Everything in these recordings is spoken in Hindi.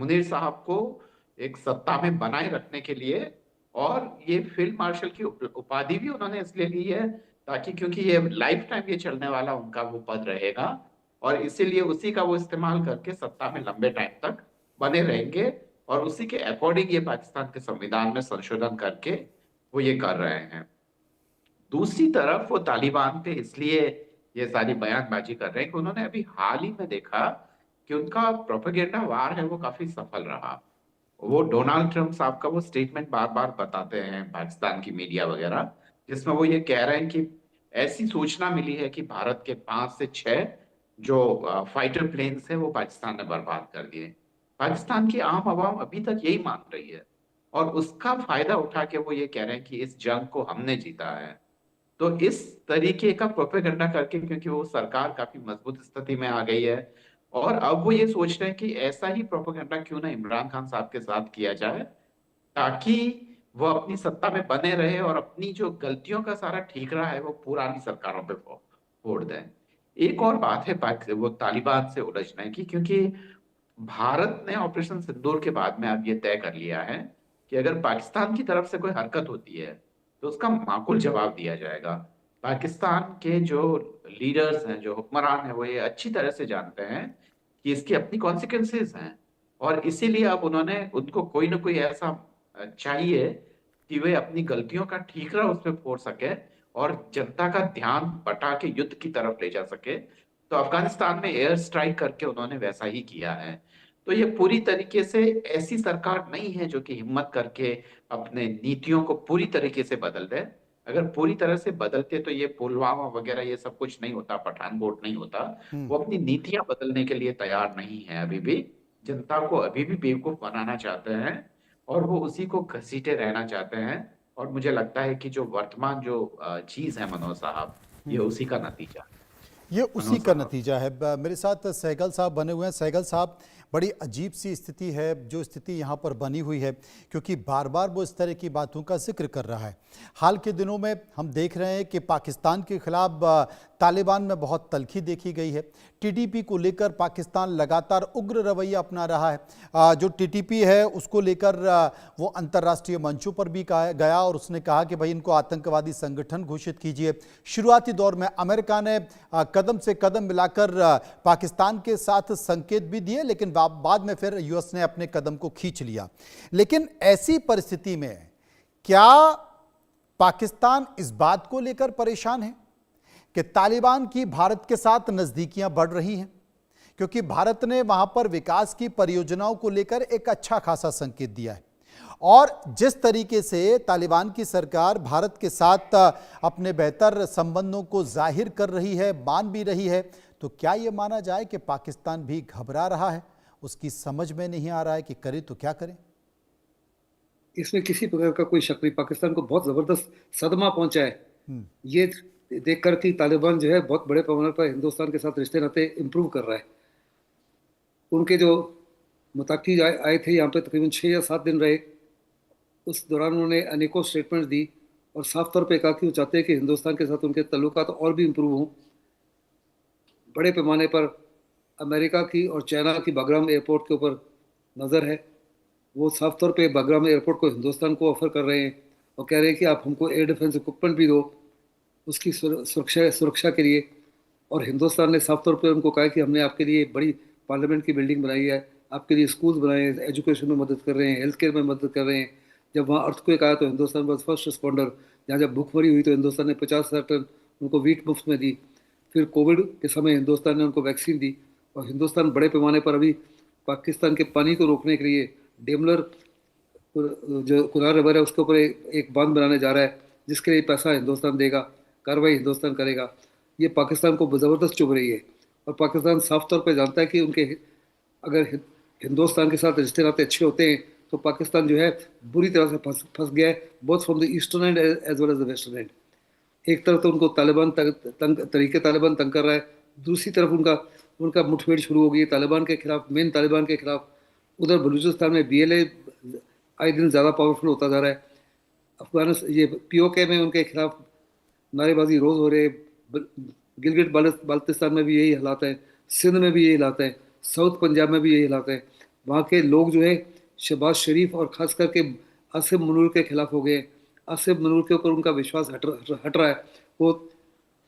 मुनीर साहब को एक सत्ता में बनाए रखने के लिए। और ये फील्ड मार्शल की उपाधि भी उन्होंने इसलिए ली है ताकि, क्योंकि ये लाइफ टाइम ये चलने वाला उनका वो पद रहेगा, और इसीलिए उसी का वो इस्तेमाल करके सत्ता में लंबे टाइम तक बने रहेंगे। और उसी के अकॉर्डिंग ये पाकिस्तान के संविधान में संशोधन करके वो ये कर रहे हैं। दूसरी तरफ वो तालिबान पे इसलिए ये सारी बयानबाजी कर रहे हैं कि उन्होंने अभी हाल ही में देखा कि उनका प्रोपेगेंडा वार है वो काफी सफल रहा। वो डोनाल्ड ट्रंप साहब का वो स्टेटमेंट बार बार बताते हैं पाकिस्तान की मीडिया वगैरह, जिसमें वो ये कह रहे हैं कि ऐसी सूचना मिली है कि भारत के 5 से 6 जो फाइटर प्लेन्स हैं वो पाकिस्तान ने बर्बाद कर दिए। पाकिस्तान की आम आवाम अभी तक यही मान रही है, और उसका फायदा उठा के वो ये कह रहे हैं कि इस जंग को हमने जीता है। तो इस तरीके का प्रोपेगेंडा करके, क्योंकि वो सरकार काफी मजबूत स्थिति में आ गई है, और अब वो ये सोच रहे हैं कि ऐसा ही प्रोपेगेंडा क्यों ना इमरान खान साहब के साथ किया जाए, ताकि वो अपनी सत्ता में बने रहे और अपनी जो गलतियों का सारा ठीकरा है वो पुरानी सरकारों पे फोड़ दें। एक और बात है वो तालिबान से उलझने की, क्योंकि भारत ने ऑपरेशन सिंदूर के बाद में अब ये तय कर लिया है कि अगर पाकिस्तान की तरफ से कोई हरकत होती है तो उसका माकूल जवाब दिया जाएगा। पाकिस्तान के जो लीडर्स हैं, जो हुक्मरान हैं, वो ये अच्छी तरह से जानते हैं कि इसकी अपनी कॉन्सिक्वेंसेस हैं, और इसीलिए अब उन्होंने उनको कोई ना कोई ऐसा चाहिए कि वे अपनी गलतियों का ठीकरा उस पर फोड़ सके और जनता का ध्यान बटा के युद्ध की तरफ ले जा सके। तो अफगानिस्तान में एयर स्ट्राइक करके उन्होंने वैसा ही किया है। तो ये पूरी तरीके से ऐसी सरकार नहीं है जो कि हिम्मत करके अपने नीतियों को पूरी तरीके से बदल दे। अगर पूरी तरह से बदलते तो ये पुलवामा वगैरह ये सब कुछ नहीं होता, पठानकोट नहीं होता। हम्म। वो अपनी नीतियां बदलने के लिए तैयार नहीं है अभी भी। जनता को अभी भी बेवकूफ बनाना चाहते हैं, और वो उसी को घसीटे रहना चाहते हैं। और मुझे लगता है कि जो वर्तमान जो चीज है मनोज साहब, ये उसी का नतीजा है। ये उसी मनोज का साहब। नतीजा है। मेरे साथ सहगल साहब बने हुए हैं। सहगल साहब, बड़ी अजीब सी स्थिति है जो स्थिति यहाँ पर बनी हुई है, क्योंकि बार बार वो इस तरह की बातों का जिक्र कर रहा है। हाल के दिनों में हम देख रहे हैं कि पाकिस्तान के खिलाफ तालिबान में बहुत तल्खी देखी गई है। टीटीपी को लेकर पाकिस्तान लगातार उग्र रवैया अपना रहा है। जो टीटीपी है उसको लेकर वो अंतर्राष्ट्रीय मंचों पर भी गया और उसने कहा कि भाई इनको आतंकवादी संगठन घोषित कीजिए। शुरुआती दौर में अमेरिका ने कदम से कदम मिलाकर पाकिस्तान के साथ संकेत भी दिए, लेकिन बाद में फिर यूएस ने अपने कदम को खींच लिया। लेकिन ऐसी परिस्थिति में क्या पाकिस्तान इस बात को लेकर परेशान है कि तालिबान की भारत के साथ नजदीकियां बढ़ रही हैं? क्योंकि भारत ने वहां पर विकास की परियोजनाओं को लेकर एक अच्छा खासा संकेत दिया है, और जिस तरीके से तालिबान की सरकार भारत के साथ अपने बेहतर संबंधों को जाहिर कर रही है, मान भी रही है, तो क्या यह माना जाए कि पाकिस्तान भी घबरा रहा है? उसकी समझ में नहीं आ रहा है कि करे तो क्या करें। इसमें किसी प्रकार का कोई शक नहीं, पाकिस्तान को बहुत जबरदस्त सदमा पहुंचा है हम्म। ये देखकर कि तालिबान जो है बहुत बड़े पैमाने पर हिंदुस्तान के साथ रिश्ते नाते इम्प्रूव कर रहा है। उनके जो मुताकिद आए थे यहाँ पे, तकरीबन 6 या 7 दिन रहे। उस दौरान उन्होंने अनेकों स्टेटमेंट दी और साफ तौर पे कहा कि वो चाहते हैं कि हिंदुस्तान के साथ उनके ताल्लुकात तो और भी इम्प्रूव हों। बड़े पैमाने पर अमेरिका की और चाइना की बागराम एयरपोर्ट के ऊपर नज़र है। वो साफ तौर पे बागराम एयरपोर्ट को हिंदुस्तान को ऑफर कर रहे हैं और कह रहे हैं कि आप हमको एयर डिफेंस इक्विपमेंट भी दो उसकी सुरक्षा के लिए। और हिंदुस्तान ने साफ तौर पे उनको कहा कि हमने आपके लिए बड़ी पार्लियामेंट की बिल्डिंग बनाई है, आपके लिए स्कूल्स बनाए हैं, एजुकेशन में मदद कर रहे हैं, हेल्थ केयर में मदद कर रहे हैं। जब वहाँ अर्थक्वेक आया तो हिंदुस्तान वॉज फर्स्ट रिस्पॉन्डर। जहाँ जब भूखमरी हुई तो हिंदुस्तान ने 50,000 टन उनको वीट मुफ्त में दी। फिर कोविड के समय हिंदुस्तान ने उनको वैक्सीन दी। और हिंदुस्तान बड़े पैमाने पर अभी पाकिस्तान के पानी को रोकने के लिए डेमलर जो कुरार रिवर है उसके ऊपर एक बांध बनाने जा रहा है, जिसके लिए पैसा हिंदुस्तान देगा, कार्रवाई हिंदुस्तान करेगा। ये पाकिस्तान को ज़बरदस्त चुभ रही है। और पाकिस्तान साफ तौर पे जानता है कि उनके अगर हिंदुस्तान के साथ रिश्ते नाते अच्छे होते हैं तो पाकिस्तान जो है बुरी तरह से फंस गया है, both from the eastern end as well as the western end. एक तरफ तो उनको तालिबान तालिबान तंग कर रहा है, दूसरी तरफ उनका उनका मुठभेड़ शुरू हो गई है तालिबान के खिलाफ, मेन तालिबान के खिलाफ। उधर बलूचिस्तान में बीएलए आए दिन ज़्यादा पावरफुल होता जा रहा है। अफगानिस्तान ये पीओके में उनके खिलाफ नारेबाजी रोज़ हो रहे। गिलगिट बाल्टिस्तान में भी यही हालात है, सिंध में भी यही हालात है, साउथ पंजाब में भी यही हालात है। वहाँ के लोग जो है शहबाज शरीफ और ख़ास करके आसिफ मनूर के खिलाफ हो गए। आसिफ मनूर के ऊपर उनका विश्वास हट रहा है। वो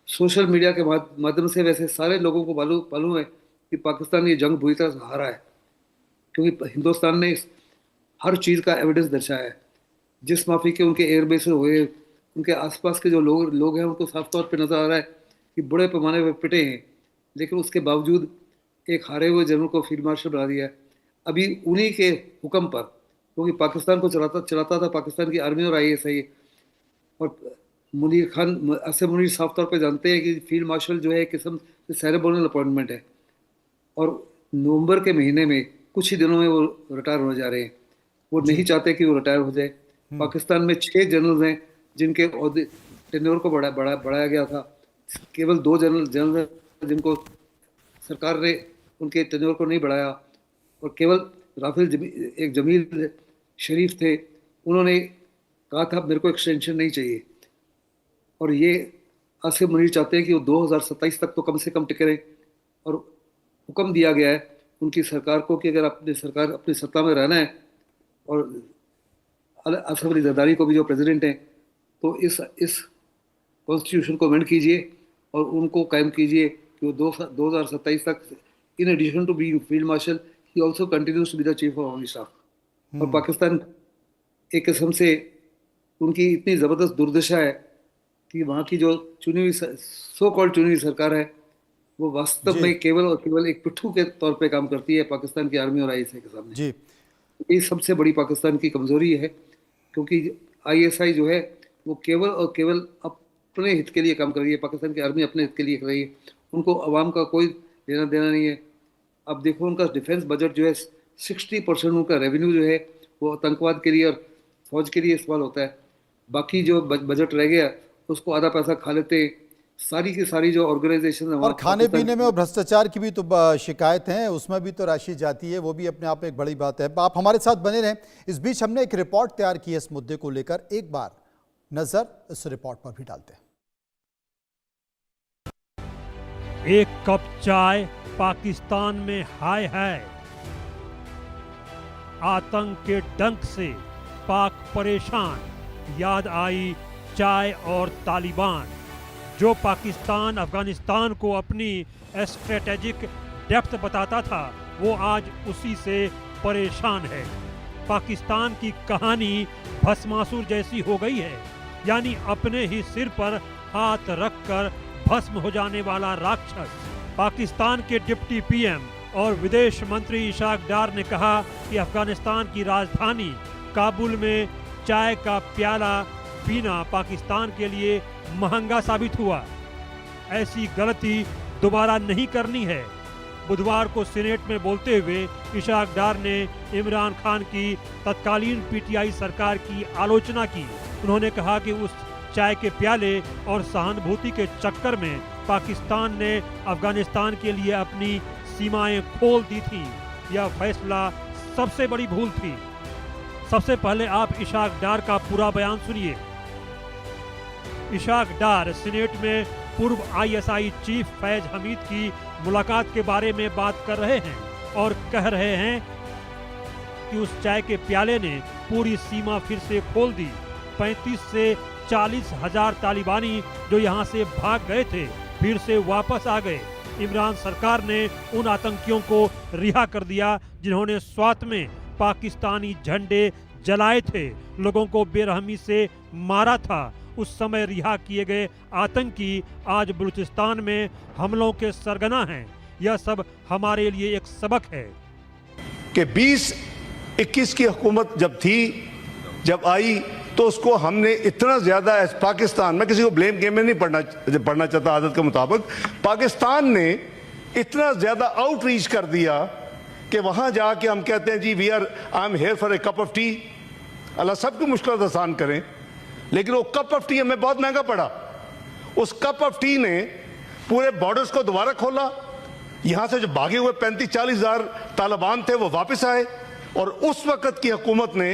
सोशल मीडिया के माध्यम से वैसे सारे लोगों को मालूम है कि पाकिस्तान ये जंग बुरी तरह से हारा है, क्योंकि हिंदुस्तान ने हर चीज़ का एविडेंस दर्शाया है। जिस माफी के उनके एयरबेस हुए, उनके आसपास के जो लोग हैं उनको साफ तौर पे नज़र आ रहा है कि बड़े पैमाने पर पिटे हैं, लेकिन उसके बावजूद एक हारे हुए जनरल को फील्ड मार्शल बना दिया है। अभी उन्हीं के हुक्म पर, क्योंकि पाकिस्तान को चलाता था पाकिस्तान की आर्मी और ISI, और मुनीर खान आसिफ मुनीर साफ तौर पे जानते हैं कि फील्ड मार्शल जो है एक किस्म से सेरेमोनियल अपॉइंटमेंट है, और नवंबर के महीने में कुछ ही दिनों में वो रिटायर होने जा रहे हैं। वो नहीं चाहते कि वो रिटायर हो जाए। पाकिस्तान में 6 जनरल हैं जिनके टेन्योर को बढ़ाया गया था। केवल 2 जनरल जिनको सरकार ने उनके टेन्योर को नहीं बढ़ाया, और केवल एक जमील शरीफ थे, उन्होंने कहा था मेरे को एक्सटेंशन नहीं चाहिए। और ये आसिफ मुनीर चाहते हैं कि वो 2027 तक तो कम से कम टिके रहे, और हुक्म दिया गया है उनकी सरकार को कि अगर अपनी सत्ता में रहना है, और असफ अली जरदारी को भी जो प्रेसिडेंट हैं, तो इस कॉन्स्टिट्यूशन को अमेंड कीजिए और उनको कायम कीजिए कि वो 2027 तक, in addition to being field marshal, he also continues to be the chief of army staff. और पाकिस्तान एक किस्म से उनकी इतनी ज़बरदस्त दुर्दशा है कि वहाँ की जो सो कॉल्ड चुनी हुई सरकार है, वो वास्तव में केवल और केवल एक पिट्ठू के तौर पे काम करती है पाकिस्तान की आर्मी और ISI के सामने। जी, ये सबसे बड़ी पाकिस्तान की कमजोरी है, क्योंकि ISI जो है वो केवल और केवल अपने हित के लिए काम कर रही है, पाकिस्तान की आर्मी अपने हित के लिए कर रही है, उनको अवाम का कोई लेना देना नहीं है। अब देखो उनका डिफेंस बजट जो है 60% उनका रेवेन्यू जो है वो आतंकवाद के लिए और फौज के लिए इस्तेमाल होता है। बाकी जो बजट रह गया उसको आधा पैसा खा लेते। सारी की सारी जो ऑर्गेनाइजेशन और खाने पीने में और भ्रष्टाचार की भी तो शिकायत है, उसमें भी तो राशि जाती है, वो भी अपने आप में एक बड़ी बात है। आप हमारे साथ बने रहें। इस बीच हमने एक रिपोर्ट तैयार की है इस मुद्दे को लेकर, एक बार नजर इस रिपोर्ट पर भी डालते हैं। एक कप चाय पाकिस्तान में हाय है। आतंक के डंक से पाक परेशान, याद आई चाय और तालिबान। जो पाकिस्तान अफगानिस्तान को अपनी स्ट्रेटेजिक डेप्थ बताता था, वो आज उसी से परेशान है। पाकिस्तान की कहानी भस्मासुर जैसी हो गई है, यानी अपने ही सिर पर हाथ रखकर भस्म हो जाने वाला राक्षस। पाकिस्तान के डिप्टी PM और विदेश मंत्री इशाक डार ने कहा कि अफगानिस्तान की राजधानी काबुल में चाय का प्याला पीना पाकिस्तान के लिए महंगा साबित हुआ। ऐसी गलती दोबारा नहीं करनी है। बुधवार को सीनेट में बोलते हुए इशाक डार ने इमरान खान की तत्कालीन PTI सरकार की आलोचना की। उन्होंने कहा कि उस चाय के प्याले और सहानुभूति के चक्कर में पाकिस्तान ने अफगानिस्तान के लिए अपनी सीमाएं खोल दी थी। यह फैसला सबसे बड़ी भूल थी। सबसे पहले आप इशाक डार का पूरा बयान सुनिए। इशाक डार सीनेट में पूर्व ISI चीफ फैज हमीद की मुलाकात के बारे में बात कर रहे हैं और कह रहे हैं कि उस चाय के प्याले ने पूरी सीमा फिर से खोल दी। 35 से 40 हजार तालिबानी जो यहां से भाग गए थे फिर से वापस आ गए। इमरान सरकार ने उन आतंकियों को रिहा कर दिया जिन्होंने स्वात में पाकिस्तानी झंडे जलाए थे, लोगों को बेरहमी से मारा था। उस समय रिहा किए गए आतंकी आज बलूचिस्तान में हमलों के सरगना हैं। यह सब हमारे लिए एक सबक है कि 20-21 की हुकूमत जब आई तो उसको हमने इतना ज्यादा पाकिस्तान में, किसी को ब्लेम गेम में नहीं पढ़ना चाहता आदत के मुताबिक, पाकिस्तान ने इतना ज्यादा आउटरीच कर दिया कि वहां जाके हम कहते हैं जी I am here for a cup of tea. Allah सबकी मुश्किल आसान करें, लेकिन वो कप ऑफ टी हमें बहुत महंगा पड़ा। उस कप ऑफ टी ने पूरे बॉर्डर्स को दोबारा खोला। यहां से जो भागे हुए 35-40 हजार तालिबान थे वो वापस आए, और उस वक्त की हुकूमत ने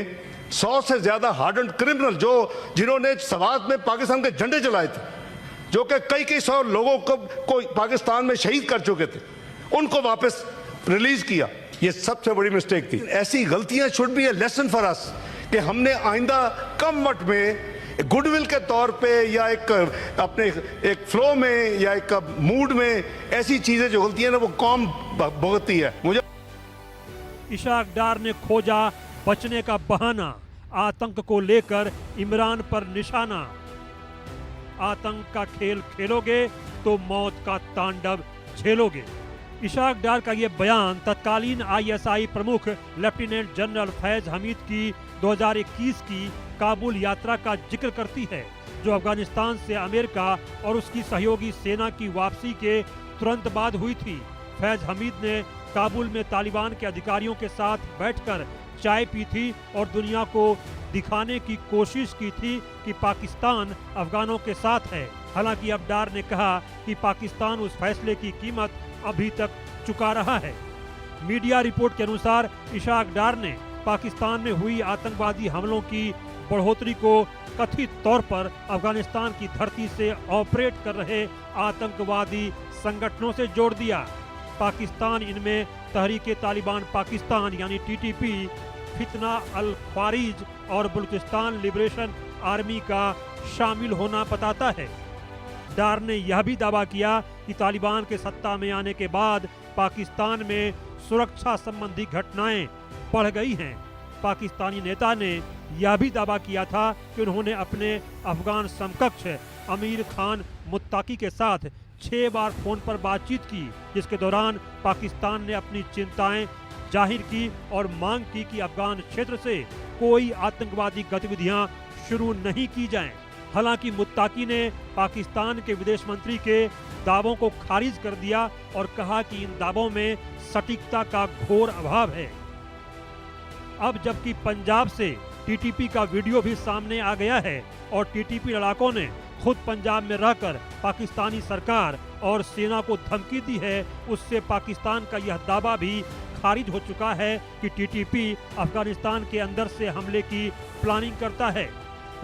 100 से ज्यादा हार्डन्ड क्रिमिनल जिन्होंने सवात में पाकिस्तान के झंडे चलाए थे, जो कि कई 100 लोगों को पाकिस्तान में शहीद कर चुके थे, उनको वापस रिलीज किया। ये सबसे बड़ी मिस्टेक थी। ऐसी गलतियां should be A lesson for us कि हमने आइंदा कम वक्त में गुडविल के तौर पे या एक अपने एक फ्लो में या एक मूड में ऐसी चीजें जो गलतियां ना वो कौम भुगतती है। मुझे इशाक डार ने खोजा बचने का बहाना, आतंक को लेकर इमरान पर निशाना। आतंक का खेल खेलोगे तो मौत का तांडव झेलोगे। इशाक डार का यह बयान तत्कालीन आईएसआई प्रमुख लेफ्टिनेंट जनरल फैज हमीद की 2021 की काबुल यात्रा का जिक्र करती है, जो अफगानिस्तान से अमेरिका और उसकी सहयोगी सेना की वापसी के तुरंत बाद हुई थी। फैज हमीद ने काबुल में तालिबान के अधिकारियों के साथ बैठकर चाय पी थी और दुनिया को दिखाने की कोशिश की थी कि पाकिस्तान अफगानों के साथ है। हालांकि अब डार ने कहा कि पाकिस्तान उस फैसले की कीमत अभी तक चुका रहा है। मीडिया रिपोर्ट के अनुसार इशाक डार ने पाकिस्तान में हुई आतंकवादी हमलों की बढ़ोतरी को कथित तौर पर अफगानिस्तान की धरती से ऑपरेट कर रहे आतंकवादी संगठनों से जोड़ दिया। पाकिस्तान इनमें तहरीके तालिबान पाकिस्तान यानी टीटीपी, फितना अल ख्वारिज और बलूचिस्तान लिबरेशन आर्मी का शामिल होना बताता है। डार ने यह भी दावा किया कि तालिबान के सत्ता में आने के बाद पाकिस्तान में सुरक्षा संबंधी घटनाएं बढ़ गई हैं। पाकिस्तानी नेता ने यह भी दावा किया था कि उन्होंने अपने अफगान समकक्ष अमीर खान मुत्ताकी के साथ 6 बार फोन पर बातचीत की, जिसके दौरान पाकिस्तान ने अपनी चिंताएं जाहिर की और मांग की कि अफगान क्षेत्र से कोई आतंकवादी गतिविधियां शुरू नहीं की जाएं। हालांकि मुत्ताकी ने पाकिस्तान के विदेश मंत्री के दावों को खारिज कर दिया और कहा कि इन दावों में सटीकता का घोर अभाव है। अब जबकि पंजाब से टीटीपी का वीडियो भी सामने आ गया है और टीटीपी लड़ाकों ने खुद पंजाब में रहकर पाकिस्तानी सरकार और सेना को धमकी दी है, उससे पाकिस्तान का यह दावा भी खारिज हो चुका है कि टीटीपी अफगानिस्तान के अंदर से हमले की प्लानिंग करता है।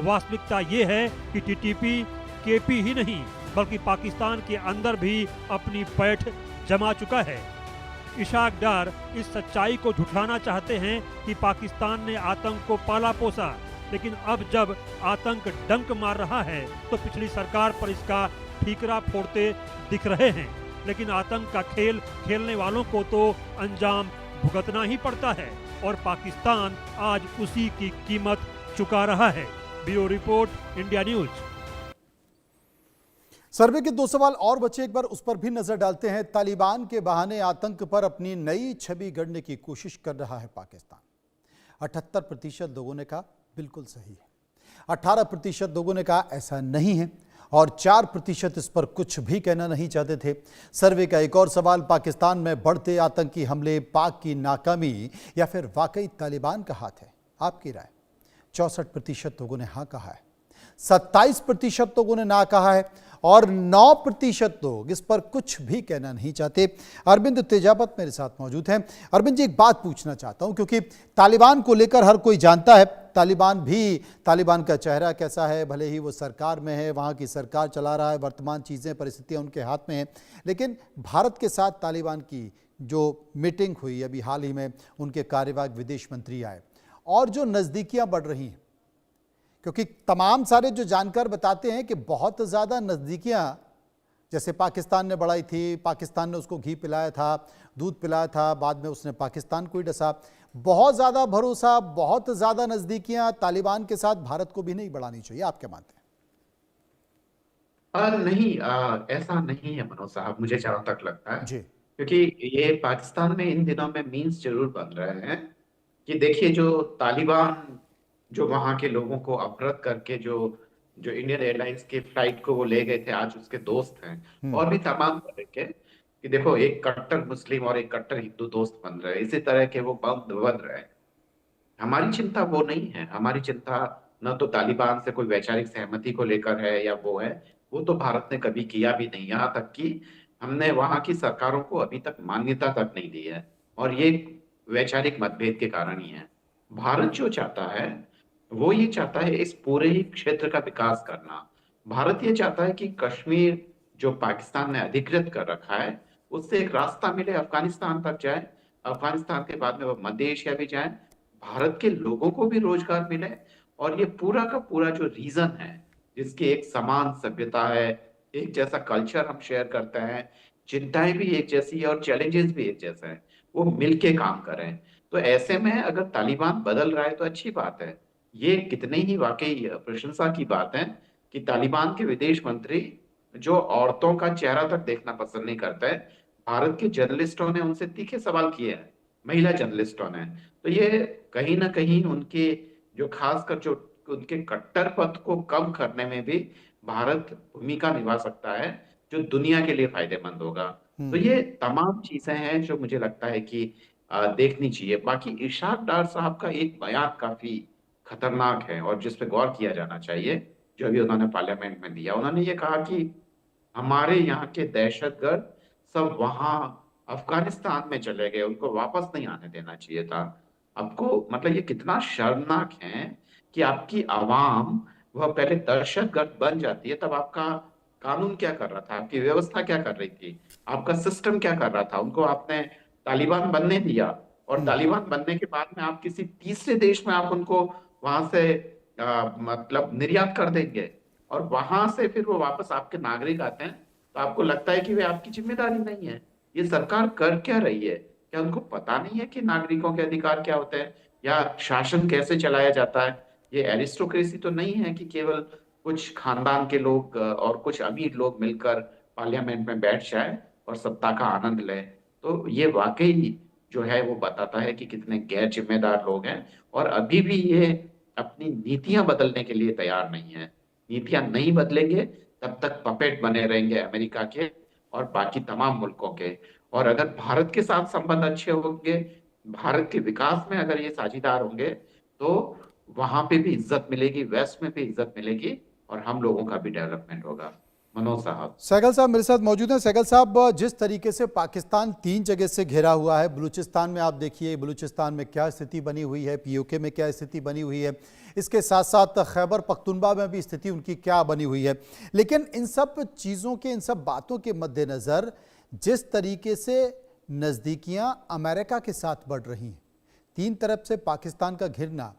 वास्तविकता ये है कि टीटीपी केपी ही नहीं बल्कि पाकिस्तान के अंदर भी अपनी पैठ जमा चुका है। इशाक डार इस सच्चाई को झुठलाना चाहते हैं कि पाकिस्तान ने आतंक को पाला पोसा, लेकिन अब जब आतंक डंक मार रहा है तो पिछली सरकार पर इसका ठीकरा फोड़ते दिख रहे हैं। लेकिन आतंक का खेल खेलने वालों को तो अंजाम भुगतना ही पड़ता है और पाकिस्तान आज उसी की कीमत चुका रहा है। Bureau report, India news. Survey के 2 सवाल और बचे, एक बार उस पर भी नजर डालते हैं। तालिबान के बहाने आतंक पर अपनी नई छवि गढ़ने की कोशिश कर रहा है पाकिस्तान। 78% लोगों ने कहा बिल्कुल सही है, 18% लोगों ने कहा ऐसा नहीं है और 4% इस पर कुछ भी कहना नहीं चाहते थे। सर्वे का एक और सवाल, पाकिस्तान में बढ़ते आतंकी हमले पाक की नाकामी या फिर वाकई तालिबान का हाथ है? आपकी राय? 64% लोगों ने हाँ कहा है, 27% लोगों ने ना कहा है और 9% लोग इस पर कुछ भी कहना नहीं चाहते। अरविंद तेजावत मेरे साथ मौजूद हैं। अरविंद जी, एक बात पूछना चाहता हूं क्योंकि तालिबान को लेकर हर कोई जानता है, तालिबान का चेहरा कैसा है, भले ही वो सरकार में है, वहाँ की सरकार चला रहा है, वर्तमान चीज़ें परिस्थितियाँ उनके हाथ में हैं, लेकिन भारत के साथ तालिबान की जो मीटिंग हुई अभी हाल ही में, उनके कार्यवाहक विदेश मंत्री आए और जो नज़दीकियाँ बढ़ रही हैं, क्योंकि तमाम सारे जो जानकार बताते हैं कि बहुत ज़्यादा नज़दीकियाँ, जैसे पाकिस्तान ने बढ़ाई थी, पाकिस्तान ने उसको घी पिलाया था, दूध पिलाया था, बाद में उसने पाकिस्तान को ही डसा। बहुत ज़्यादा भरोसा, बहुत ज़्यादा नज़दीकियाँ तालिबान के साथ भारत को भी नहीं बढ़ानी चाहिए, आप क्या मानते हैं? नहीं, ऐसा नहीं है मनोज साहब, मुझे जहां तक लगता है जी, क्योंकि ये पाकिस्तान में इन दिनों में मीम्स जरूर बन रहे हैं कि देखिए जो तालिबान जो वहां के लोगों को अपहृत करके जो जो इंडियन एयरलाइंस के फ्लाइट को वो ले गए थे, आज उसके दोस्त हैं और भी तमाम तरह के, कि देखो एक कट्टर मुस्लिम और एक कट्टर हिंदू दोस्त बन रहे हैं, इसी तरह के वो बन रहे हैं। हमारी चिंता वो नहीं है, हमारी चिंता न तो तालिबान से कोई वैचारिक सहमति को लेकर है या वो है, वो तो भारत ने कभी किया भी नहीं, यहाँ तक कि हमने वहां की सरकारों को अभी तक मान्यता तक नहीं दी है और ये वैचारिक मतभेद के कारण ही है। भारत जो चाहता है वो ये चाहता है इस पूरे ही क्षेत्र का विकास करना। भारत ये चाहता है कि कश्मीर जो पाकिस्तान ने अधिकृत कर रखा है उससे एक रास्ता मिले, अफगानिस्तान तक जाए अफगानिस्तान के बाद में वो मध्य एशिया भी जाएं, भारत के लोगों को भी रोजगार मिले, और ये पूरा का पूरा जो रीजन है, जिसकी एक समान सभ्यता है, एक जैसा कल्चर हम शेयर करते हैं, चिंताएं भी एक जैसी है और चैलेंजेस भी एक जैसे हैं, वो मिलके काम करें। तो ऐसे में अगर तालिबान बदल रहा है तो अच्छी बात है। ये कितने ही वाकई प्रशंसा की बात है कि तालिबान के विदेश मंत्री, जो औरतों का चेहरा तक देखना पसंद नहीं करते, भारत के जर्नलिस्टों ने उनसे तीखे सवाल किए हैं, महिला जर्नलिस्टों ने। तो ये कहीं ना कहीं उनके जो खासकर जो उनके कट्टरपंथ को कम करने में भी भारत भूमिका निभा सकता है, जो दुनिया के लिए फायदेमंद होगा। तो ये तमाम चीजें हैं जो मुझे लगता है कि देखनी चाहिए। बाकी इरशाद डार साहब का एक बयान काफी खतरनाक है और जिस पे गौर किया जाना चाहिए, जो अभी उन्होंने पार्लियामेंट में दिया। उन्होंने ये कहा कि हमारे यहाँ के दहशतगर्द सब वहां अफगानिस्तान में चले गए, उनको वापस नहीं आने देना चाहिए था। आपको मतलब ये कितना शर्मनाक है कि आपकी आवाम वह पहले दहशतगर्द बन जाती है, तब आपका कानून क्या कर रहा था, आपकी व्यवस्था क्या कर रही थी, आपका सिस्टम क्या कर रहा था। उनको आपने तालिबान बनने दिया, और तालिबान बनने के बाद में आप किसी तीसरे देश में आप उनको वहां से मतलब निर्यात कर देंगे, और वहां से फिर वो वापस आपके नागरिक आते हैं, तो आपको लगता है कि वे आपकी जिम्मेदारी नहीं है। ये सरकार कर क्या रही है? क्या उनको पता नहीं है कि नागरिकों के अधिकार क्या होते हैं, या शासन कैसे चलाया जाता है? ये एरिस्टोक्रेसी तो नहीं है कि केवल कुछ खानदान के लोग और कुछ अमीर लोग मिलकर पार्लियामेंट में बैठ जाए और सत्ता का आनंद लें। तो ये वाकई जो है वो बताता है कि कितने गैर जिम्मेदार लोग हैं, और अभी भी ये अपनी नीतियां बदलने के लिए तैयार नहीं है। नीतियां नहीं बदलेंगे तब तक पपेट बने रहेंगे अमेरिका के और बाकी तमाम मुल्कों के। और अगर भारत के साथ संबंध अच्छे होंगे, भारत के विकास में अगर ये साझीदार होंगे, तो वहां पे भी इज्जत मिलेगी, वेस्ट में भी इज्जत मिलेगी, और हम लोगों का भी डेवलपमेंट होगा। मनोज साहब। सहगल साहब मेरे साथ मौजूद हैं। सहगल साहब, जिस तरीके से पाकिस्तान 3 जगह से घिरा हुआ है, बलूचिस्तान में आप देखिए, बलूचिस्तान में क्या स्थिति बनी हुई है, पीओके में क्या स्थिति बनी हुई है, इसके साथ साथ खैबर पख्तूनख्वा में भी स्थिति उनकी क्या बनी हुई है। लेकिन इन सब चीज़ों के, इन सब बातों के मद्देनज़र जिस तरीके से नज़दीकियाँ अमेरिका के साथ बढ़ रही हैं, 3 तरफ से पाकिस्तान का घिरना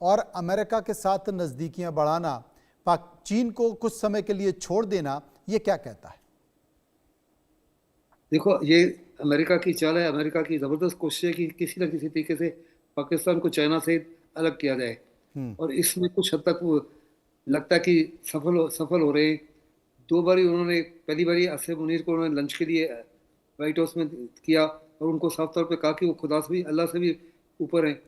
और अमेरिका के साथ नज़दीकियाँ बढ़ाना, चीन को कुछ समय के लिए छोड़ देना, ये क्या कहता है? देखो, ये अमेरिका की चाल है, अमेरिका की ज़बरदस्त कोशिश है कि किसी न किसी तरीके से पाकिस्तान को चाइना से अलग किया जाए, और इसमें कुछ हद तक वो लगता है कि सफल हो रहे हैं। 2 बारी उन्होंने, पहली बारी आसिफ मुनीर को उन्होंने लंच के लिए व्हाइट हाउस में किया, और उनको साफ तौर पे कहा कि वो खुदा से भी, अल्लाह से भी ऊपर हैं,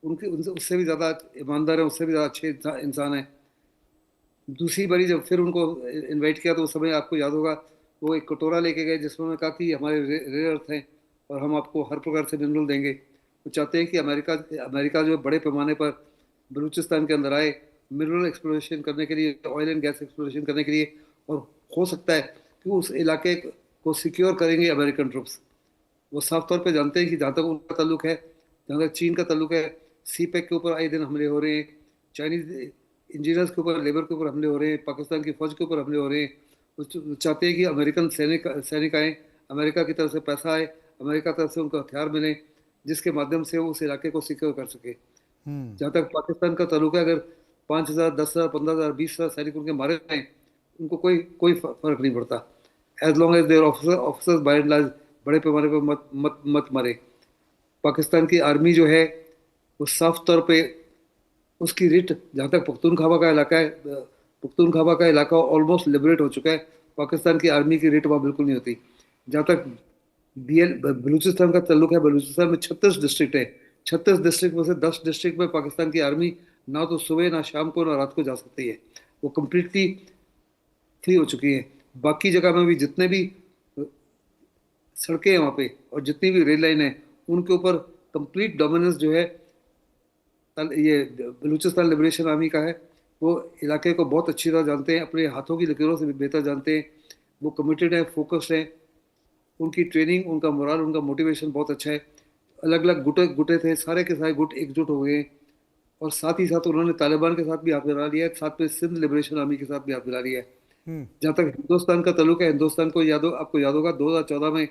उससे भी ज़्यादा ईमानदार हैं, उससे भी ज़्यादा अच्छे इंसान हैं। दूसरी बारी जब फिर उनको इनवाइट किया, तो उस समय आपको याद होगा वो एक कटोरा लेके गए जिसमें उन्होंने कहा कि हमारे रेयर अर्थ हैं और हम आपको हर प्रकार से मिनरल देंगे। वो चाहते हैं कि अमेरिका जो बड़े पैमाने पर बलूचिस्तान के अंदर आए, मिनरल एक्सप्लोरेशन करने के लिए, ऑयल एंड गैस एक्सप्लोरेशन करने के लिए, और हो सकता है कि उस इलाके को सिक्योर करेंगे अमेरिकन ट्रुप्स। वो साफ तौर पर जानते हैं कि जहाँ तक उनका ताल्लुक है, जहाँ तक चीन का ताल्लुक है, सीपैक के ऊपर आए दिन हमले हो रहे हैं, चाइनीज इंजीनियर्स के ऊपर, लेबर के ऊपर हमले हो रहे हैं, पाकिस्तान की फौज के ऊपर हमले हो रहे हैं। वो चाहते हैं कि अमेरिकन सैनिक आए, अमेरिका की तरफ से पैसा आए, अमेरिका की तरफ से उनको हथियार मिले, जिसके माध्यम से वो उस इलाके को सिक्योर कर सके। जहाँ तक पाकिस्तान का ताल्लुक है, अगर 5,000, 10,000, 15,000, 20,000 सैनिक उनके मारे जाएं, उनको कोई फर्क नहीं पड़ता, as long as their officers by and large बड़े पैमाने पर मत मारे। पाकिस्तान की आर्मी जो है वो साफ तौर पर उसकी रिट, जहाँ तक पख्तूनख्वा का इलाका है, पख्तूनख्वा का इलाका ऑलमोस्ट लिबरेट हो चुका है, पाकिस्तान की आर्मी की रिट वहाँ बिल्कुल नहीं होती। जहाँ तक बलूचिस्तान का ताल्लुक है, बलूचिस्तान में 36 डिस्ट्रिक्ट है, 36 डिस्ट्रिक्ट में से 10 डिस्ट्रिक्ट में पाकिस्तान की आर्मी ना तो सुबह, ना शाम को, ना रात को जा सकती है, वो कम्प्लीटली फ्री हो चुकी है। बाकी जगह में भी जितने भी सड़कें हैं वहाँ पे और जितनी भी रेल लाइन है, उनके ऊपर कंप्लीट डोमिनेंस जो है ये बलूचिस्तान लिबरेशन आर्मी का है। वो इलाके को बहुत अच्छी तरह जानते हैं, अपने हाथों की लकीरों से भी बेहतर जानते हैं, वो कमिटेड है, फोकस्ड है, उनकी ट्रेनिंग, उनका मोरल, उनका मोटिवेशन बहुत अच्छा है। अलग अलग गुटे थे, सारे के सारे गुट एकजुट हो गए, और साथ ही साथ उन्होंने तालिबान के साथ भी हाथ मिला लिया है, साथ में सिंध लिबरेशन आर्मी के साथ भी हाथ मिला लिया है। जहाँ तक हिंदुस्तान का ताल्लुक है, हिंदुस्तान को आपको याद होगा 2014 में